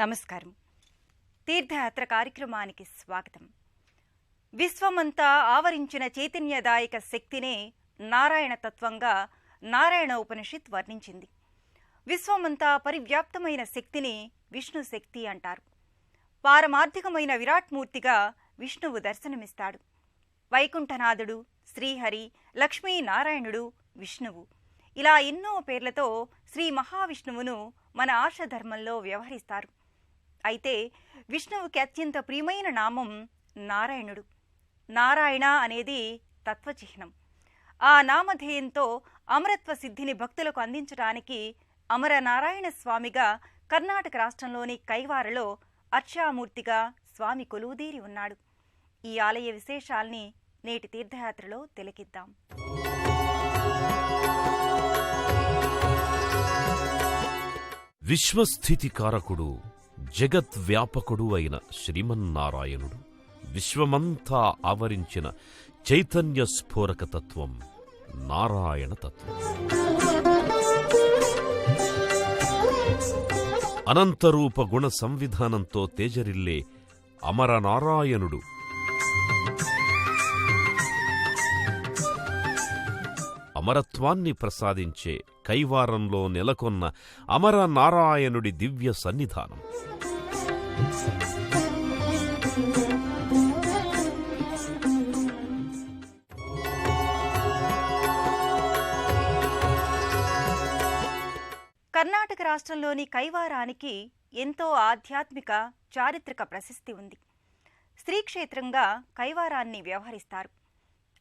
నమస్కారం. తీర్థయాత్ర కార్యక్రమానికి స్వాగతం. విశ్వమంతా ఆవరించిన చైతన్యదాయక శక్తినే నారాయణ తత్వంగా నారాయణ ఉపనిషత్ వర్ణించింది. విశ్వమంతా పరివ్యాప్తమైన శక్తిని విష్ణు శక్తి అంటారు. పారమార్థికమైన విరాట్మూర్తిగా విష్ణువు దర్శనమిస్తాడు. వైకుంఠనాథుడు, శ్రీహరి, లక్ష్మీనారాయణుడు, విష్ణువు ఇలా ఎన్నో పేర్లతో శ్రీ మహావిష్ణువును మన ఆర్షధర్మంలో వ్యవహరిస్తారు. అయితే విష్ణువుకి అత్యంత ప్రియమైన నామం నారాయణుడు. నారాయణ అనేది తత్వచిహ్నం. ఆ నామధేయంతో అమరత్వ సిద్ధిని భక్తులకు అందించడానికి అమర నారాయణ స్వామిగా కర్ణాటక రాష్ట్రంలోని కైవారలో అర్చామూర్తిగా స్వామి కొలువుదీరి ఉన్నాడు. ఈ ఆలయ విశేషాల్ని నేటి తీర్థయాత్రలో తిలకిద్దాం. విశ్వస్థితికారకుడు, జగద్వ్యాపకుడు అయిన శ్రీమన్నారాయణుడు విశ్వమంతా ఆవరించిన చైతన్య స్ఫోరక తత్వం నారాయణ తత్వం. అనంతరూప గుణ సంవిధానంతో తేజరిల్లే అమరనారాయణుడు అమరత్వాన్ని ప్రసాదించే కైవారంలో నెలకొన్న అమరనారాయణుడి దివ్య సన్నిధానం. కర్ణాటక రాష్ట్రంలోని కైవారానికి ఎంతో ఆధ్యాత్మిక, చారిత్రక ప్రశస్తి ఉంది. శ్రీక్షేత్రంగా కైవారాన్ని వ్యవహరిస్తారు.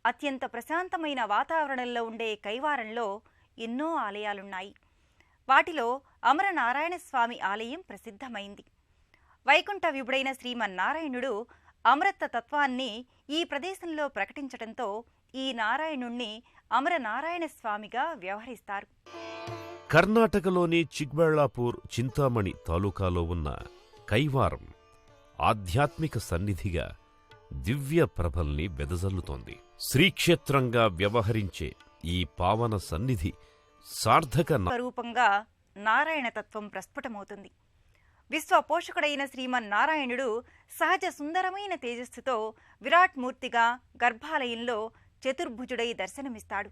అత్యంత ప్రశాంతమైన వాతావరణంలో ఉండే కైవారంలో ఎన్నో ఆలయాలున్నాయి. వాటిలో అమరనారాయణ స్వామి ఆలయం ప్రసిద్ధమైంది. వైకుంఠ విభుడైన శ్రీమన్నారాయణుడు అమరత్వ తత్వాన్ని ఈ ప్రదేశంలో ప్రకటించడంతో ఈ నారాయణుణ్ణి అమరనారాయణ స్వామిగా వ్యవహరిస్తారు. కర్ణాటకలోని చిక్బళ్ళాపూర్, చింతామణి తాలూకాలో ఉన్న కైవారం ఆధ్యాత్మిక సన్నిధిగా దివ్య ప్రభల్ని వెదజల్లుతోంది. శ్రీక్షేత్రంగా వ్యవహరించే ఈ పావన సన్నిధి సార్థక రూపంగా నారాయణ తత్వం ప్రస్ఫుటమవుతుంది. విశ్వపోషకుడైన శ్రీమన్నారాయణుడు సహజ సుందరమైన తేజస్సుతో విరాట్మూర్తిగా గర్భాలయంలో చతుర్భుజుడై దర్శనమిస్తాడు.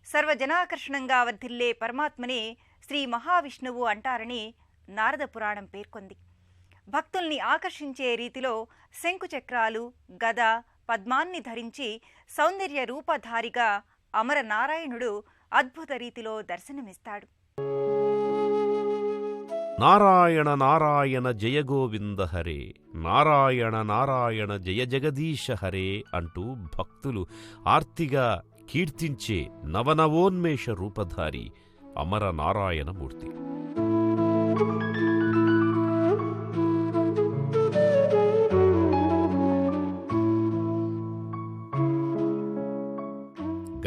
సర్వజనాకర్షణంగా వర్ధిల్లే పరమాత్మనే శ్రీ మహావిష్ణువు అంటారని నారద పురాణం పేర్కొంది. భక్తుల్ని ఆకర్షించే రీతిలో శంకుచక్రాలు, గద, పద్మాన్ని ధరించి సౌందర్య రూపధారిగా అమరనారాయణుడు అద్భుత రీతిలో దర్శనమిస్తాడు. నారాయణ నారాయణ జయ గోవింద హరే, నారాయణ నారాయణ జయ జగదీశ హరే అంటూ భక్తులు ఆర్తిగా కీర్తించే నవనవోన్మేష రూపధారి అమరనారాయణమూర్తి.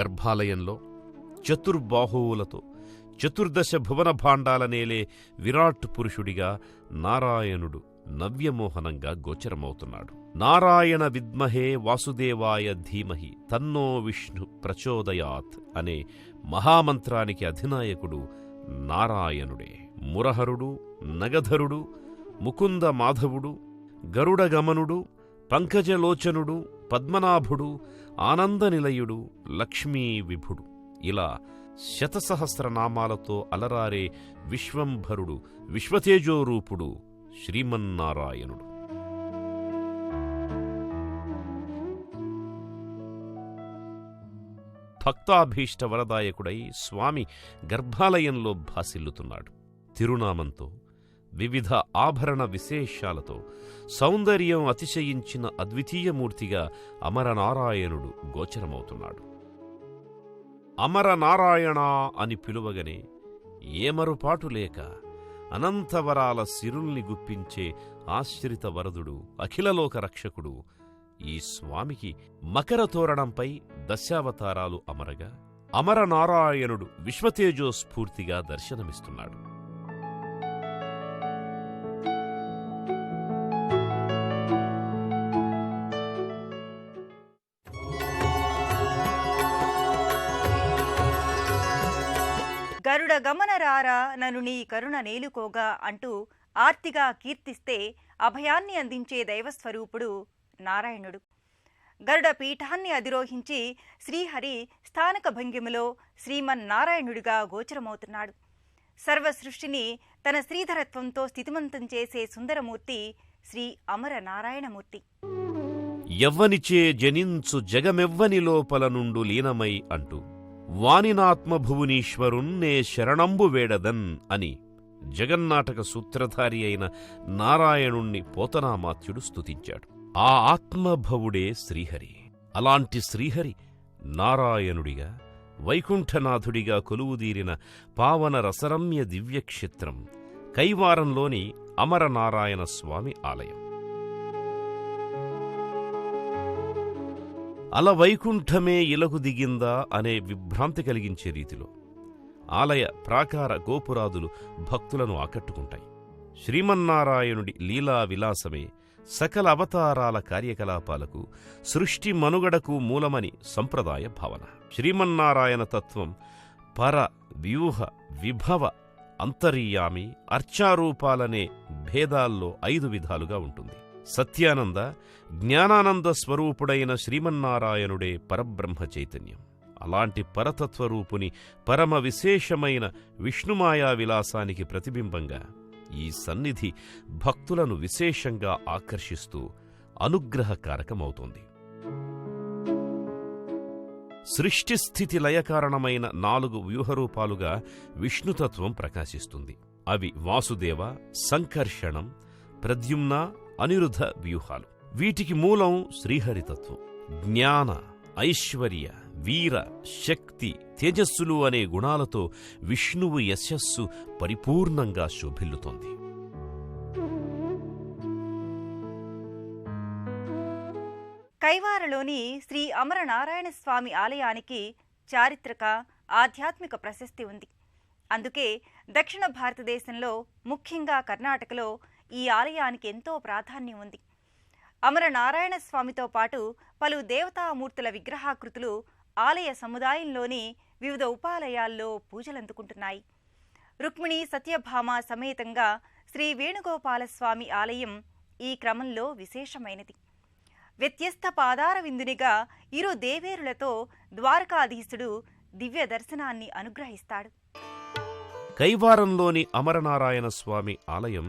గర్భాలయంలో చతుర్బాహువులతో చతుర్దశ భువన భాండాలనేలే విరాట్ పురుషుడిగా నారాయణుడు నవ్యమోహనంగా గోచరమవుతున్నాడు. నారాయణ విద్మహే వాసుదేవాయ ధీమహి తన్నో విష్ణు ప్రచోదయాత్ అనే మహామంత్రానికి అధినాయకుడు నారాయణుడే. మురహరుడు, నగధరుడు, ముకుంద మాధవుడు, గరుడగమనుడు, పంకజలోచనుడు, పద్మనాభుడు, ఆనందనిలయుడు, లక్ష్మీ విభుడు ఇలా శతసహస్రనామాలతో అలరారే విశ్వంభరుడు, విశ్వతేజోరూపుడు శ్రీమన్నారాయణుడు. భక్తాభీష్ట వరదాయకుడై స్వామి గర్భాలయంలో భాసిల్లుతున్నాడు. తిరునామంతో, వివిధ ఆభరణ విశేషాలతో సౌందర్యం అతిశయించిన అద్వితీయమూర్తిగా అమరనారాయణుడు గోచరమవుతున్నాడు. అమరనారాయణ అని పిలువగనే ఏమరుపాటు లేక అనంతవరాల సిరుల్ని గుప్పించే ఆశ్రిత వరదుడు, అఖిలలోక రక్షకుడు ఈ స్వామికి మకర తోరణంపై దశావతారాలు అమరగా అమరనారాయణుడు విశ్వతేజో స్ఫూర్తిగా దర్శనమిస్తున్నాడు. గరుడ గమనరారా నను నీ కరుణ నేలుకోగా అంటూ ఆర్తిగా కీర్తిస్తే అభయాన్ని అందించే దైవస్వరూపుడు నారాయణుడు. గరుడ పీఠాన్ని అధిరోహించి శ్రీహరి స్థానక భంగిమలో శ్రీమన్నారాయణుడిగా గోచరమవుతున్నాడు. సర్వ సృష్టిని తన శ్రీధరత్వంతో స్థితిమంతం చేసే సుందరమూర్తి శ్రీ అమర నారాయణమూర్తి. ఎవ్వనిచే జనించు జగమెవ్వని లోపల నుండు లీనమై అంటూ వానినాత్మభువనీశ్వరున్నే శరణంబు వేడదన్ అని జగన్నాటక సూత్రధారి అయిన నారాయణుణ్ణి పోతనామాత్యుడు స్తుతించాడు. ఆ ఆత్మభవుడే శ్రీహరి. అలాంటి శ్రీహరి నారాయణుడిగా వైకుంఠనాథుడిగా కొలువుదీరిన పావన రసరమ్య దివ్యక్షేత్రం కైవారంలోని అమరనారాయణ స్వామి ఆలయం. అల వైకుంఠమే ఇలకు దిగిందా అనే విభ్రాంతి కలిగించే రీతిలో ఆలయ ప్రాకార గోపురాదులు భక్తులను ఆకట్టుకుంటాయి. శ్రీమన్నారాయణుడి లీలా విలాసమే సకల అవతారాల కార్యకలాపాలకు, సృష్టి మనుగడకు మూలమని సంప్రదాయ భావన. శ్రీమన్నారాయణ తత్వం పర, వ్యూహ, విభవ, అంతర్యామి, అర్చారూపాలనే భేదాల్లో 5 విధాలుగా ఉంటుంది. సత్యానంద, జ్ఞానానంద స్వరూపుడైన శ్రీమన్నారాయణుడే పరబ్రహ్మ చైతన్యం. అలాంటి పరతత్వరూపుని పరమ విశేషమైన విష్ణుమాయా విలాసానికి ప్రతిబింబంగా ఈ సన్నిధి భక్తులను విశేషంగా ఆకర్షిస్తూ అనుగ్రహకారకమవుతోంది. సృష్టిస్థితి లయకారణమైన 4 వ్యూహరూపాలుగా విష్ణుతత్వం ప్రకాశిస్తుంది. అవి వాసుదేవ, సంకర్షణం, ప్రద్యుమ్న, అనిరుద్ధ వ్యూహాలు. వీటికి మూలం శ్రీహరితత్వం. జ్ఞాన, ఐశ్వర్య, వీర, శక్తి, తేజస్సులు అనే గుణాలతో విష్ణువు యశస్సు పరిపూర్ణంగా శోభిల్లుతోంది. కైవారలోని శ్రీ అమరనారాయణ స్వామి ఆలయానికి చారిత్రక, ఆధ్యాత్మిక ప్రశస్తి ఉంది. అందుకే దక్షిణ భారతదేశంలో, ముఖ్యంగా కర్ణాటకలో ఈ ఆలయానికి ఎంతో ప్రాధాన్యం ఉంది. అమరనారాయణ స్వామితో పాటు పలు దేవతామూర్తుల విగ్రహాకృతులు ఆలయ సముదాయంలోని వివిధ ఉపాలయాల్లో పూజలందుకుంటున్నాయి. రుక్మిణి సత్యభామ సమేతంగా శ్రీ వేణుగోపాలస్వామి ఆలయం ఈ క్రమంలో విశేషమైనది. వ్యత్యస్త పాదార విందునిగా ఇరు దేవేరులతో ద్వారకాధీశుడు దివ్య దర్శనాన్ని అనుగ్రహిస్తాడు. కైవారంలోని అమరనారాయణ స్వామి ఆలయం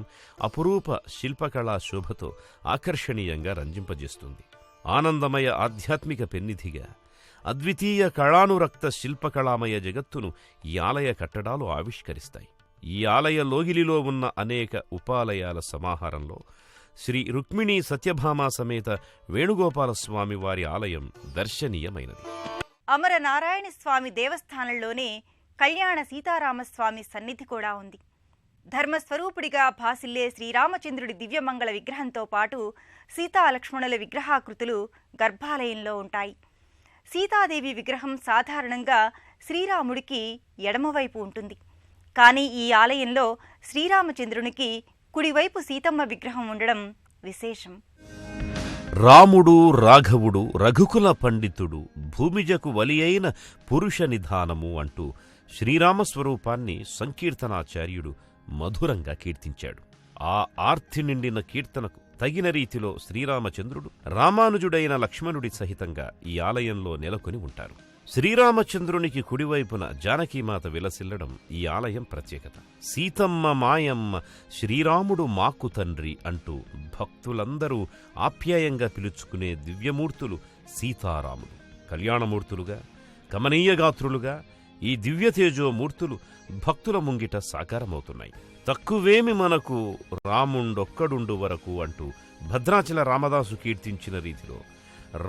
అపురూప శిల్పకళా శోభతో ఆకర్షణీయంగా రంజింపజేస్తుంది. ఆనందమయ ఆధ్యాత్మిక పెన్నిధిగా అద్వితీయ కళానురక్త శిల్పకళామయ జగత్తును ఈ ఆలయ కట్టడాలు ఆవిష్కరిస్తాయి. ఈ ఆలయ లోగిలిలో ఉన్న అనేక ఉపాలయాల సమాహారంలో శ్రీ రుక్మిణీ సత్యభామ సమేత వేణుగోపాలస్వామి వారి ఆలయం దర్శనీయమైనది. అమరనారాయణ స్వామి దేవస్థానంలోనే కళ్యాణ సీతారామస్వామి సన్నిధి కూడా ఉంది. ధర్మస్వరూపుడిగా భాసిల్లే శ్రీరామచంద్రుడి దివ్యమంగళ విగ్రహంతో పాటు సీతాలక్ష్మణుల విగ్రహాకృతులు గర్భాలయంలో ఉంటాయి. సీతాదేవి విగ్రహం సాధారణంగా శ్రీరాముడికి ఎడమవైపు ఉంటుంది. కానీ ఈ ఆలయంలో శ్రీరామచంద్రునికి కుడివైపు సీతమ్మ విగ్రహం ఉండడం విశేషం. రాముడు రాఘవుడు రఘుకుల పండితుడు భూమిజకు వలియైన పురుష నిధానము అంటూ శ్రీరామస్వరూపాన్ని సంకీర్తనాచార్యుడు మధురంగా కీర్తించాడు. ఆ ఆర్తి నిండిన కీర్తనకు తగిన రీతిలో శ్రీరామచంద్రుడు రామానుజుడైన లక్ష్మణుడి సహితంగా ఈ ఆలయంలో నెలకొని ఉంటారు. శ్రీరామచంద్రునికి కుడివైపున జానకీమాత విలసిల్లడం ఈ ఆలయం ప్రత్యేకత. సీతమ్మ మాయమ్మ, శ్రీరాముడు మాకు తండ్రి అంటూ భక్తులందరూ ఆప్యాయంగా పిలుచుకునే దివ్యమూర్తులు సీతారాములు. కళ్యాణమూర్తులుగా, కమనీయగాత్రులుగా ఈ దివ్యతేజోమూర్తులు భక్తుల ముంగిట సాకారమవుతున్నాయి. తక్కువేమి మనకు రాముండొక్కడుండు వరకు అంటూ భద్రాచల రామదాసు కీర్తించిన రీతిలో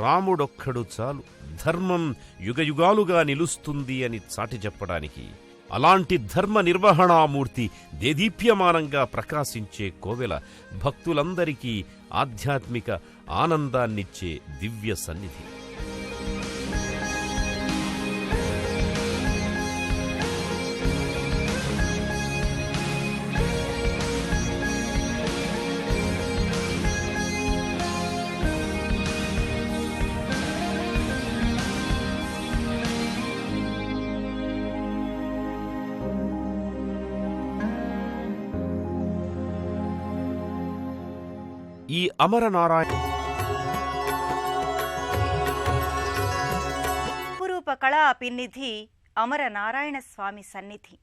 రాముడొక్కడు చాలు, ధర్మం యుగయుగాలుగా నిలుస్తుంది అని చాటి చెప్పడానికి అలాంటి ధర్మ నిర్వహణామూర్తి దేదీప్యమానంగా ప్రకాశించే కోవెల భక్తులందరికీ ఆధ్యాత్మిక ఆనందాన్నిచ్చే దివ్య సన్నిధి. ఈ అమరనారాయణ అపురూప కళా పిన్నిధి అమరనారాయణ స్వామి సన్నిధి.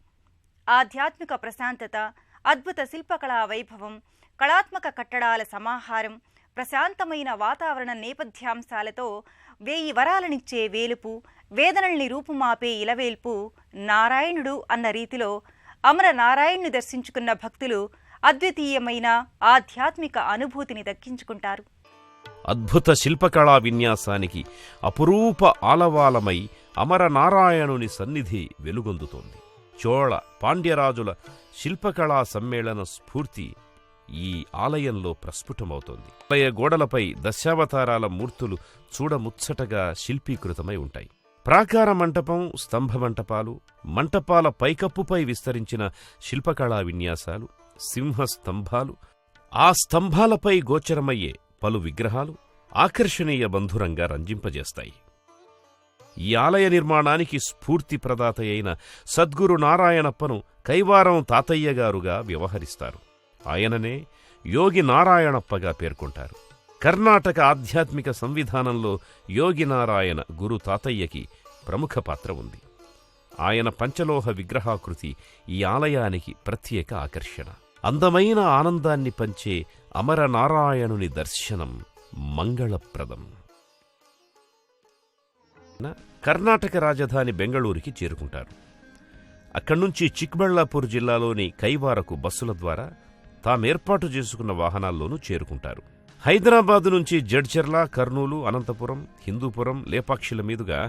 ఆధ్యాత్మిక ప్రశాంతత, అద్భుత శిల్పకళా వైభవం, కళాత్మక కట్టడాల సమాహారం, ప్రశాంతమైన వాతావరణ నేపథ్యాంశాలతో 1000 వరాలనిచ్చే వేలుపు, వేదనల్ని రూపుమాపే ఇలవేల్పు నారాయణుడు అన్న రీతిలో అమరనారాయణ్ణి దర్శించుకున్న భక్తులు అద్వితీయమైన ఆధ్యాత్మిక అనుభూతిని దక్కించుకుంటారు. అద్భుత శిల్పకళా విన్యాసానికి అపురూప ఆలవాలమై అమరనారాయణుని సన్నిధి వెలుగొందుతోంది. చోళ పాండ్యరాజుల శిల్పకళా సమ్మేళన స్ఫూర్తి ఈ ఆలయంలో ప్రస్ఫుటమవుతోంది. ఆలయ గోడలపై దశావతారాల మూర్తులు చూడముచ్చటగా శిల్పీకృతమై ఉంటాయి. ప్రాకార మంటపం, స్తంభ మంటపాలు, మంటపాల పైకప్పుపై విస్తరించిన శిల్పకళా విన్యాసాలు, సింహస్తంభాలు, ఆ స్తంభాలపై గోచరమయ్యే పలు విగ్రహాలు ఆకర్షణీయ బంధురంగా రంజింపజేస్తాయి. ఈ ఆలయ నిర్మాణానికి స్ఫూర్తి ప్రదాత అయిన సద్గురు నారాయణప్పను కైవారం తాతయ్యగారుగా వ్యవహరిస్తారు. ఆయననే యోగి నారాయణప్పగా పేర్కొంటారు. కర్ణాటక ఆధ్యాత్మిక సంవిధానంలో యోగి నారాయణ గురు తాతయ్యకి ప్రముఖ పాత్ర ఉంది. ఆయన పంచలోహ విగ్రహాకృతి ఈ ఆలయానికి ప్రత్యేక ఆకర్షణ. అందమైన ఆనందాన్ని పంచే అమరనారాయణుని దర్శనం మంగళప్రదం. కర్ణాటక రాజధాని బెంగళూరుకి చేరుకుంటారు. అక్కడ్నుంచి చిక్బళ్లాపూర్ జిల్లాలోని కైవారకు బస్సుల ద్వారా తామేర్పాటు చేసుకున్న వాహనాల్లోనూ చేరుకుంటారు. హైదరాబాదు నుంచి జడ్చర్ల, కర్నూలు, అనంతపురం, హిందూపురం, లేపాక్షిల మీదుగా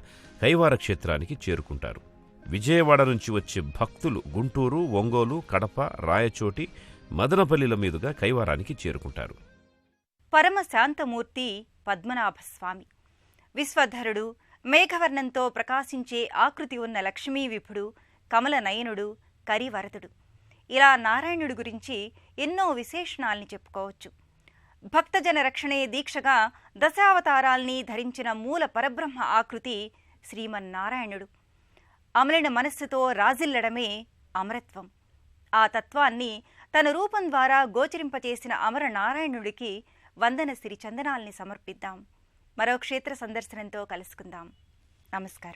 కైవార క్షేత్రానికి చేరుకుంటారు. విజయవాడ నుంచి వచ్చే భక్తులు గుంటూరు, ఒంగోలు, కడప, రాయచోటి, మదనపల్లిల మీదుగా కైవారానికి చేరుకుంటారు. పరమశాంతమూర్తి పద్మనాభస్వామి, విశ్వధరుడు, మేఘవర్ణంతో ప్రకాశించే ఆకృతి ఉన్న లక్ష్మీ విభుడు, కమల నయనుడు, కరివరదుడు, ఇలా నారాయణుడి గురించి ఎన్నో విశేషణాల్ని చెప్పుకోవచ్చు. భక్తజన రక్షణే దీక్షగా దశావతారాల్ని ధరించిన మూల పరబ్రహ్మ ఆకృతి శ్రీమన్నారాయణుడు. అమలిన మనస్సుతో రాజిల్లడమే అమరత్వం. ఆ తత్వాన్ని తన రూపం ద్వారా గోచరింపచేసిన అమరనారాయణుడికి వందన సిరి చందనాల్ని సమర్పిద్దాం. మరో క్షేత్ర సందర్శనంతో కలుసుకుందాం. నమస్కారం.